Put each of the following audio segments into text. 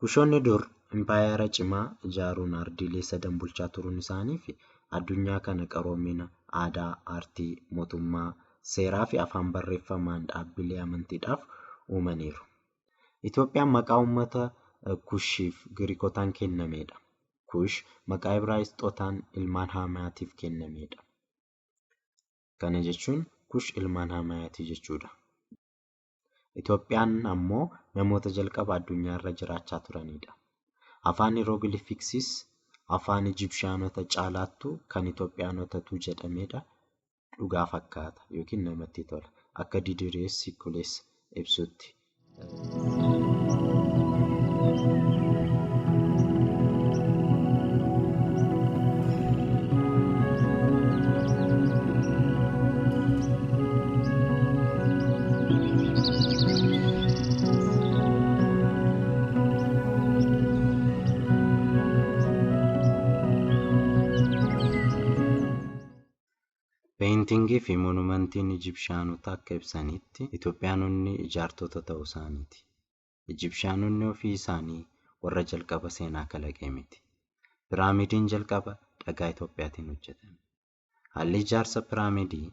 Kushoonni dur impaayera cimaa ijaaruun ardiilee sadan bulchaa turuun isaanii fi addunyaa kana qaroomina aadaa, aartii, mootummaa, seeraa fi afaan barreeffamaan dhaabbilee amantiidhaaf uumaniiru. Itoophiyaan maqaa uummata Kushiif Giriikotaan kennamedha. Kush maqaa Ibraayisxootaan ilmaan Haamaatiif kennamedha. Kana jechuun Kush ilmaan Haamaatii jechuudha. Itoophiyaan ammoo namoota jalqaba addunyaa irra jiraachaa turanidha. Afaan Hieroogilifiksiis afaan Ijipshaanota caalaattu kan Itoophiyaanotatu jedhamedha. Dhugaa fakkaata yookiin namatti tola. Akka Didirees Sikulees ibsutti. Peentingii fi monumentiin Ijipshaanotaa akka ibsanitti Itoophiyaanonni ijaartota ta'uu isaaniiti. Ijipshaanonni ofii isaanii warra jalqaba seenaa kalaqee miti. Piraamiidiin jalqaba dhagaa Itoophiyaatiin hojjetame. Haalli ijaarsa piraamiidii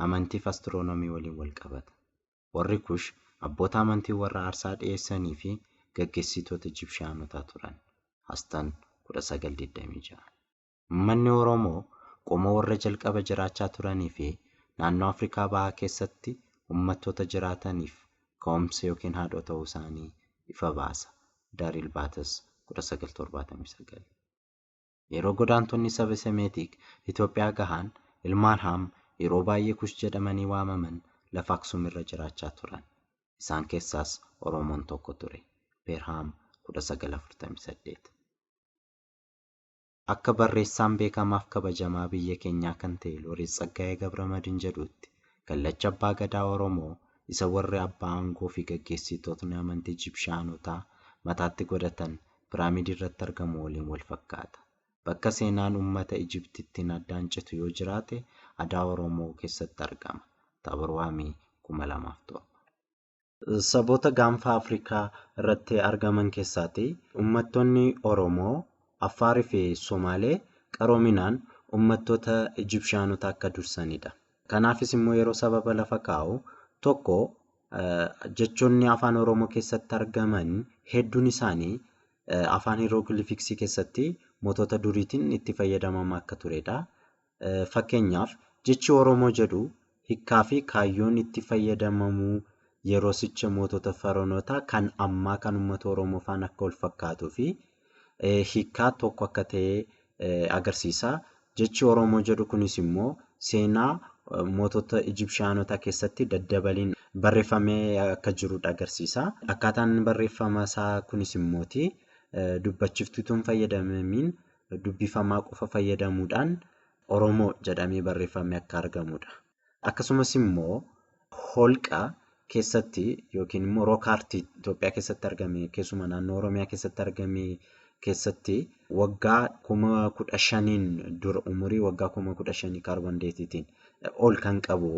amantii fi astiroonomii waliin wal qabata. Warri Kush abboota amantii warra aarsaa dhiyeessanii fi gaggeessitoota Ijipshaanotaa turan. Astaan 1926. Uummanni Oromoo qomoo warra jalqaba jiraachaa turanii fi naannoo Afrikaa bahaa keessatti uummattoota jiraataniif ka'umsa yookiin haadhoo ta'uu isaanii ifa baasa. Daariil Baatas 1979. Yeroo godaantonni saba Semeetik Itoophiyaa gahan ilmaan Haam yeroo baay'ee Kush jedhamanii waamaman lafa Aksum irra jiraachaa turan. Isaan keessaas Oromoon tokko ture. Beerhaam 1948. Akka barreessaan beekamaaf kabajamaa biyya keenyaa kan ta'e Looreet Tsaggaayee Gabramadiin jedhutti kallacha abbaa gadaa Oromoo isa warri abbaa aangoo fi gaggeessitootni amantii Ijipshaanotaa mataatti godhatan piraamiidii irratti argamu waliin wal fakkaata. Bakka seenaan uummata Ijiptittiin addaan citu yoo jiraate aadaa Oromoo keessatti argama. Tabarwaamii 2007. Saboota gaanfa Afrikaa irratti argaman keessaati uummattoonni Oromoo, Affaarii fi Somaalee qaroominaan uummattoota Ijipshaanotaa akka dursanidha. Kanaafis immoo yeroo sababa lafa kaa'u tokko jechoonni afaan Oromoo keessatti argaman hedduun isaanii afaan Hieroogilifiksii keessatti mootota duriitiin itti fayyadamamaa akka turedha. Fakkeenyaaf jechi Oromoo jedhu hiikkaa fi kaayyoon itti fayyadamamuu yeroo sicha mootota Faronotaa kan ammaa kan uummata Oromoo faana akka wal fakkaatuu fi hiikkaa tokko akka ta'e agarsiisa. Jechi Oromoo jedhu kunis immoo seenaa mootota Ijipshaanotaa keessatti daddabaliin barreeffamee akka jirudha agarsiisa. Akkaataan barreeffama isaa kunis immooti dubbachiiftuun fayyadamamiin dubbifamaa qofa fayyadamuudhaan Oromoo jedhamee barreeffamee akka argamudha. Akkasumas immoo holqa keessatti yookiin immoo rookaartii Itoophiyaa keessatti argame keessumaa naannoo Oromiyaa keessatti argame keessatti waggaa 15,000 dura umurii waggaa 15,000 kaarboon deetiitiin ol kan qabu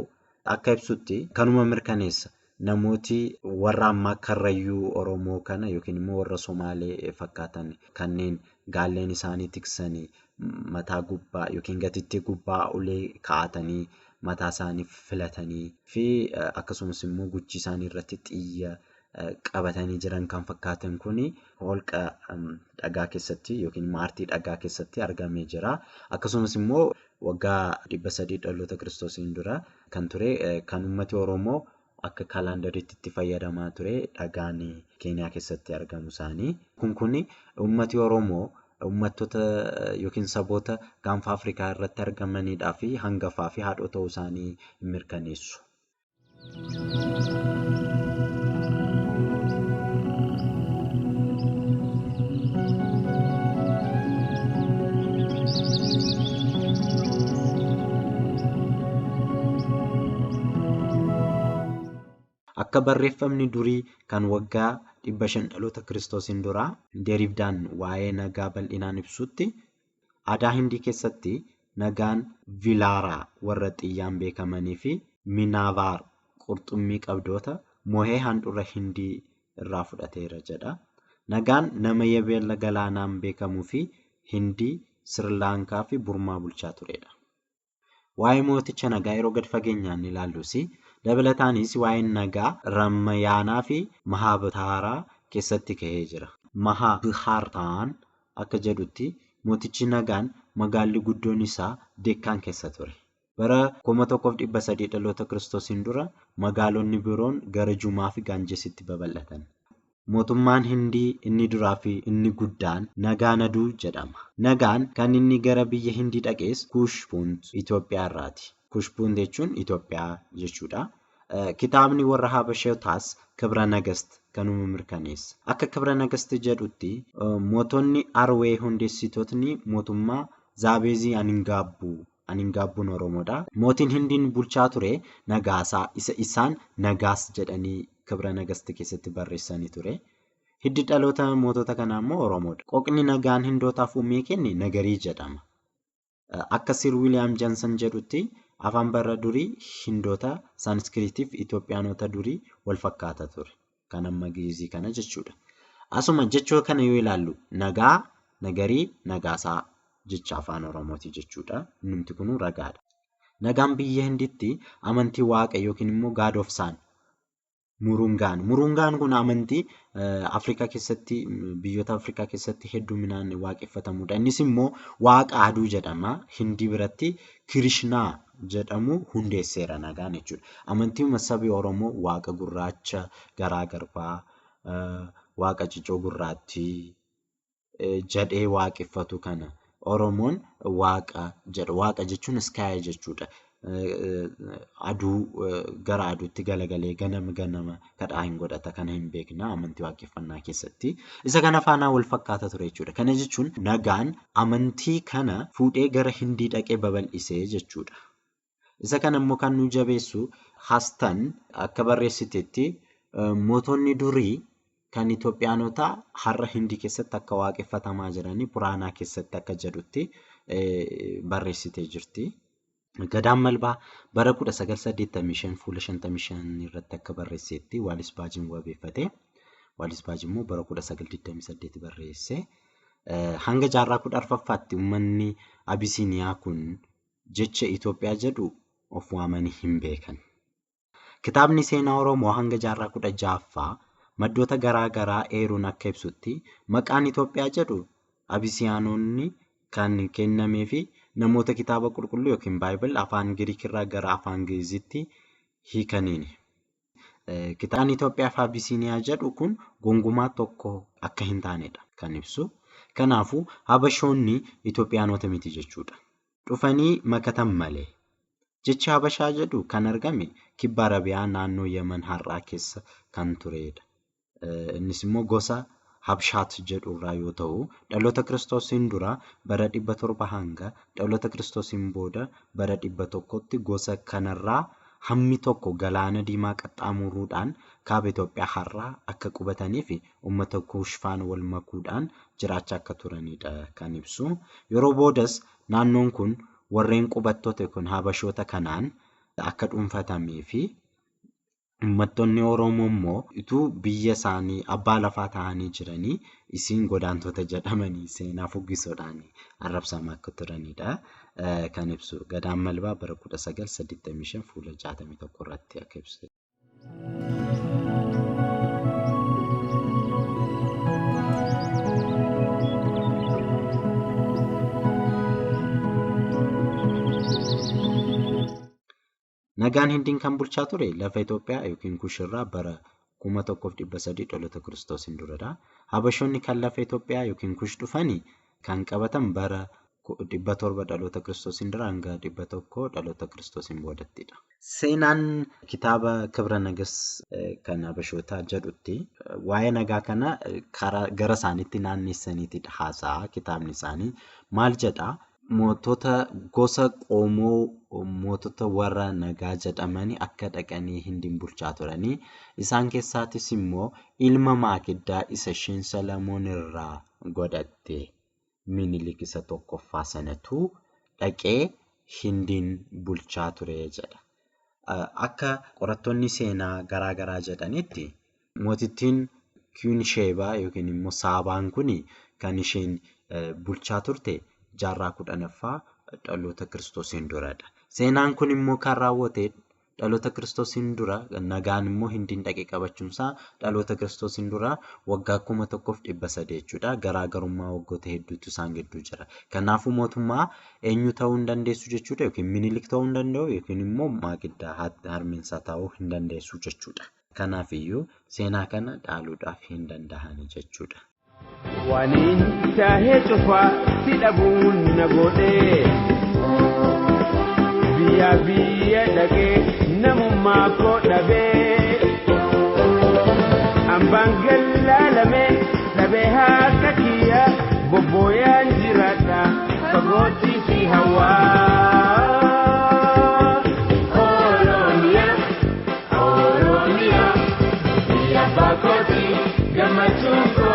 akka ibsutti kanuma mirkaneessa. Namooti warra ammaa Karrayyuu Oromoo kana yookiin immoo warra Somaalee fakkaatan kanneen gaalleen isaanii tiksanii mataa gubbaa yookiin gatittii gubbaa ulee kaa'atanii mataa isaanii filatanii fi akkasumas immoo guchii isaanii irratti xiyya qabatanii jiran kan fakkaatan kuni holqa dhagaa keessatti yookiin aartii dhagaa keessatti argamee jira. Akkasumas immoo waggaa 300 dhaloota Kiristoosiin dura kan ture kan uummati Oromoo akka kaalaandariitti itti fayyadamaa ture dhagaan Keeniyaa keessatti argamu isaanii. Kun uummati Oromoo uummattoota yookiin saboota gaanfa Afrikaa irratti argamanidhaa fi hangafaa fi haadhoo ta'uu isaanii mirkaneessu. Akka barreeffamni durii kan waggaa 500 dhaloota Kiristoosiin dura Deriivdaan waa'ee nagaa bal'inaan ibsutti aadaa Hindii keessatti nagaan Vilaaraa warra xiyyaan beekamanii fi Minaavaar qurxummii qabdoota mohee handhuura Hindii irraa fudhateera jedha. Nagaan nama yabeella galaanaan beekamuu fi Hindii, Sirlaankaa fi Burmaa bulchaa turedha. Waa'ee mooticha nagaa yeroo gad fageenyaan ilaallus dabalataanis waa'een nagaa Ramayyaanaa fi Mahabharaataa keessatti ka'ee jira. Mahabharaataan akka jedhutti mootichi nagaan magaalli guddoon isaa Dekkaan keessa ture. Bara 1300 dhaloota Kiristoosiin dura magaalonni biroon gara Jumaa fi Gaanjesitti babal'atan. Mootummaan Hindii inni duraa fi inni guddaan Nagaanaduu jedhama. Nagaan kan inni gara biyya Hindii dhaqees Kuushpunt Itoophiyaa irraati. Kuushpunt jechuun Itoophiyaa jechuudha. Kitaabni warra Habashootaas Kibra Nagast kanuma mirkaneessa. Akka Kibra Nagast jedhutti mootonni Arwee hundeessitootni mootummaa Zaabeezii Aningaabuun Oromoodha. Mootiin Hindiin bulchaa ture Nagaasaa isaan Nagaas jedhanii Kibra Nagast keessatti barreessanii ture. Hiddi dhaloota mootota kanaa immoo Oromoodha. Qoqni nagaan Hindootaaf uumee kenne Nagarii jedhama. Akka Sir Wiiliyaam Joonsan jedhutti afaan bara durii Hindoota, Saanskiriitii fi Itoophiyaanota durii wal fakkaata ture. Kan amma Giizii kana jechuudha. Asuma jechoo kana yoo ilaallu nagaa, nagarii, nagaasaa jecha afaan Oromooti jechuudha. Numti kun ragaadha. Nagaan biyya Hindiitti amantii waaqa yookiin immoo God of Sun Murungaan kun amantii Afrikaa keessatti biyyoota Afrikaa keessatti hedduminaan waaqeffatamudha. Innis immoo waaqa aduu jedhama. Hindii biratti Kirishnaa jedhamu hundeesseera nagaan jechuudha. Amantiin sabii Oromoo waaqa gurraacha garaa garbaa, waaqa cicoo gurraattii jedhee waaqeffatu kana Oromoon waaqa jedha. Waaqa jechuun iskaaya jechuudha. Aduu gara aduutti galagalee ganama kadhaa hin godhata kana hin beekna amantii waaqeffannaa keessatti. Isa kana faana wal fakkaata ture jechuudha. Kana jechuun nagaan amantii kana fuudhee gara Hindii dhaqee babal'isee jechuudha. Isa kana immoo kan nu jabeessu Hastan akka barreessitetti mootonni durii kan Itoophiyaanotaa har'a Hindii keessatti akka waaqeffatamaa jiranii Puraanaa keessatti akka jedhutti barreessitee jirti. Gadaan Malbaa bara 1985 fuula 55 irratti akka barreessetti Waalis Baajiin wabeeffate. Waalis Baajii immoo bara 1928 barreesse. Hanga jaarraa 14ffaatti uummanni Abisiiniyaa kun jecha Itoophiyaa jedhu of waamanii hin beekan. Kitaabni seenaa Oromoo hanga jaarraa 16ffaa maddoota garaa garaa eeruun akka ibsutti maqaan Itoophiyaa jedhu Abisiyaanonni kan kennamee fi namoota kitaaba qulqulluu yookiin Baayibal afaan Giriik irraa gara afaan Giizitti hiikaniini. Kitaabni Itoophiyaa fi Abisiiniyaa jedhu kun gonkumaa tokko akka hin taanedha kan ibsu. Kanaafuu Habashoonni Itoophiyaanota miti jechuudha. Dhufanii makatan malee. Jechi Habashaa jedhu kan argame kibba Arabiyaa naannoo Yemen har'aa keessa kan turedha. Innis immoo gosa Habshaat jedhu irraa yoo ta'u, dhaloota Kiristoosiin dura bara 700 hanga dhaloota Kiristoosiin booda bara 100tti gosa kanarraa hammi tokko galaana diimaa qaxxaamuruudhaan kaaba Itoophiyaa har'aa akka qubatanii fi uummata Kuushfaan wal makuudhaan jiraachaa akka turanidha kan ibsu. Yeroo boodas naannoon kun warreen qubattoota kun Habashoota kanaan akka dhuunfatamee fi uummattoonni Oromoo immoo utuu biyya isaanii abbaa lafaa ta'anii jiranii isiin godaantota jedhamanii seenaa fuggisoodhaan arrabsamaa akka turanidha kan ibsu. Gadaan Malbaa bara 1985 fuula 61 irratti akka ibsu. Nagaan Hindiin kan bulchaa ture lafa Itoophiyaa yookiin Kushirraa bara 1300 dhaloota Kiristoosiin duradha. Habashoonni kan lafa Itoophiyaa yookiin Kush dhufanii kan qabatan bara 700 dhaloota Kiristoosiin dura hanga 100 dhaloota Kiristoosiin boodattidha. Seenaan kitaaba Kibra Nagast kan Habashootaa jedhutti waa'ee nagaa kana gara isaaniitti naannessaniitidha haasa'a kitaabni isaanii. Maal jedhaa? Mootota gosa Qoomoo mootota warra nagaa jedhamanii akka dhaqanii Hindiin bulchaa turanii. Isaan keessaatis immoo ilma Maakiddaa isa isheen Salamoon irraa godhatte Minilik isa tokkoffaa sanatu dhaqee Hindiin bulchaa ture jedha. Akka qorattoonni seenaa garaa garaa jedhanitti mootittiin Queen Sheba yookiin immoo Saabaan kuni kan isheen bulchaa turte jaarraa 10ffaa dhaloota Kiristoosiin duradha. Seenaan kun immoo kan raawwate dhaloota Kiristoosiin dura nagaan immoo Hindiin dhaqee qabachuunsaa dhaloota Kiristoosiin dura waggaa 1300 jechuudha. Garaagarummaa waggoota hedduutu isaan gidduu jira. Kanaafuu mootummaa eenyu ta'uu hin dandeessu jechuudha yookiin Minilik ta'uu hin danda'u yookiin immoo Maagiddaa Harmeensaa ta'uu hin dandeessu jechuudha. Kanaafiyyuu seenaa kana dhaaluudhaaf hin danda'ani jechuudha. Waliin taahee cufaa si dhabuun na godhee biyya dhaqee namummaa koo dhabee ambaan gallaalamee dhabee harka kiyya bobbooyaan jiraadha fagootii fi hawaa. Oromiyaa biyya baakootii gammachuun koo.